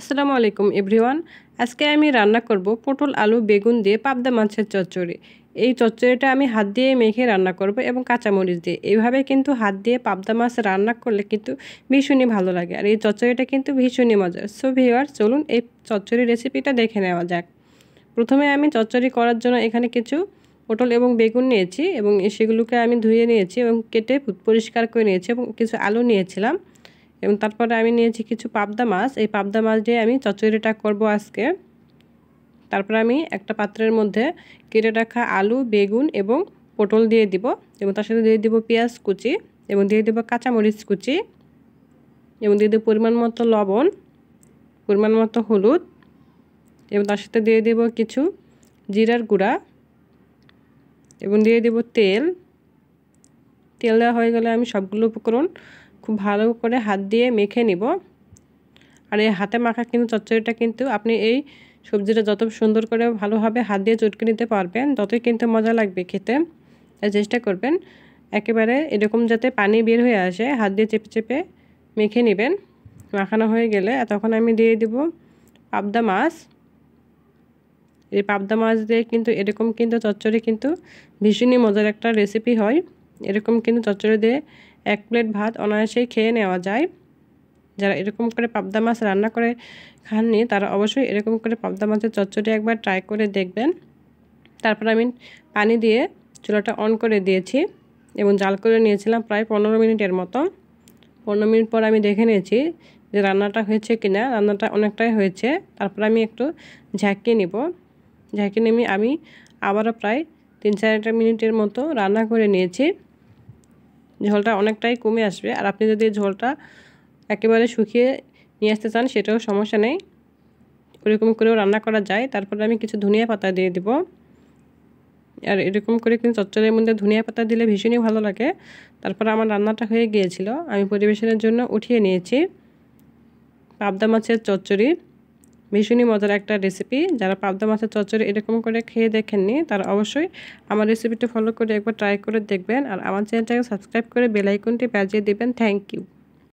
আসসালামু আলাইকুম এভরিওয়ান। আজকে আমি রান্না করব পটল আলু বেগুন দিয়ে পাবদা মাছের চচ্চড়ি। এই চচ্চড়িটা আমি হাত দিয়ে মেখে রান্না করব এবং কাঁচামরিচ দিয়ে। এইভাবে কিন্তু হাত দিয়ে পাবদা মাছ রান্না করলে কিন্তু ভীষণই ভালো লাগে, আর এই চচ্চড়িটা কিন্তু ভীষণই মজার। সো ভিউয়ার্স, চলুন এই চচ্চড়ি রেসিপিটা দেখে নেওয়া যাক। প্রথমে আমি চচ্চড়ি করার জন্য এখানে কিছু পটল এবং বেগুন নিয়েছি এবং সেগুলোকে আমি ধুয়ে নিয়েছি এবং কেটে পরিষ্কার করে নিয়েছি এবং কিছু আলু নিয়েছিলাম এবং তারপরে আমি নিয়েছি কিছু পাবদা মাছ। এই পাবদা মাছ দিয়ে আমি চচ্চড়িটা করব আজকে। তারপরে আমি একটা পাত্রের মধ্যে কেটে রাখা আলু বেগুন এবং পটল দিয়ে দিব এবং তার সাথে দিয়ে দিব পেঁয়াজ কুচি এবং দিয়ে দিব কাঁচামরিচ কুচি এবং দিয়ে দেব পরিমাণ মতো লবণ, পরিমাণ মতো হলুদ এবং তার সাথে দিয়ে দেব কিছু জিরার গুঁড়া এবং দিয়ে দেব তেল। তেল দেওয়া হয়ে গেলে আমি সবগুলো উপকরণ খুব ভালো করে হাত দিয়ে মেখে নিব। আর এই হাতে মাখা কিন্তু চচ্চড়িটা কিন্তু আপনি এই সবজিটা যত সুন্দর করে ভালোভাবে হাত দিয়ে চটকে নিতে পারবেন ততই কিন্তু মজা লাগবে খেতে। তাই চেষ্টা করবেন একেবারে এরকম যাতে পানি বের হয়ে আসে, হাত দিয়ে চেপে চেপে মেখে নেবেন। মাখানো হয়ে গেলে তখন আমি দিয়ে দিব পাবদা মাছ। এই পাবদা মাছ দিয়ে কিন্তু এরকম কিন্তু চচ্চড়ি কিন্তু ভীষণই মজার একটা রেসিপি হয়। এরকম কিন্তু চচ্চড়ি দিয়ে 1 প্লেট ভাত অনায়াসেই খেয়ে নেওয়া যায়। যারা এরকম করে পাবদা মাছ রান্না করে খাননি তারা অবশ্যই এরকম করে পাবদা মাছের চচ্চড়ি একবার ট্রাই করে দেখবেন। তারপর আমি পানি দিয়ে চুলাটা অন করে দিয়েছি এবং জাল করে নিয়েছিলাম প্রায় 15 মিনিটের মতো। 15 মিনিট পর আমি দেখে নিয়েছি যে রান্নাটা হয়েছে কিনা। রান্নাটা অনেকটাই হয়েছে। তারপর আমি একটু ঝাঁকিয়ে নিব। ঝাঁকিয়ে নিয়ে আমি আবারও প্রায় 3-4 মিনিটের মতো রান্না করে নিয়েছি। ঝোলটা অনেকটাই কমে আসবে, আর আপনি যদি ঝোলটা একেবারে শুকিয়ে নিয়ে আসতে চান সেটাও সমস্যা নেই, ওরকম করেও রান্না করা যায়। তারপরে আমি কিছু ধনিয়া পাতা দিয়ে দিব। আর এরকম করে কিন্তু চচ্চড়ির মধ্যে ধনিয়া পাতা দিলে ভীষণই ভালো লাগে। তারপর আমার রান্নাটা হয়ে গিয়েছিল, আমি পরিবেশনের জন্য উঠিয়ে নিয়েছি। পাবদা মাছের চচ্চড়ি ভীষণই মজার একটা রেসিপি। যারা পাবদা মাছের চচ্চড়ি এরকম করে খেয়ে দেখেননি তারা অবশ্যই আমার রেসিপিটা ফলো করে একবার ট্রাই করে দেখবেন। আর আমার চ্যানেলটাকে সাবস্ক্রাইব করে বেল আইকনটি বাজিয়ে দিবেন। Thank you.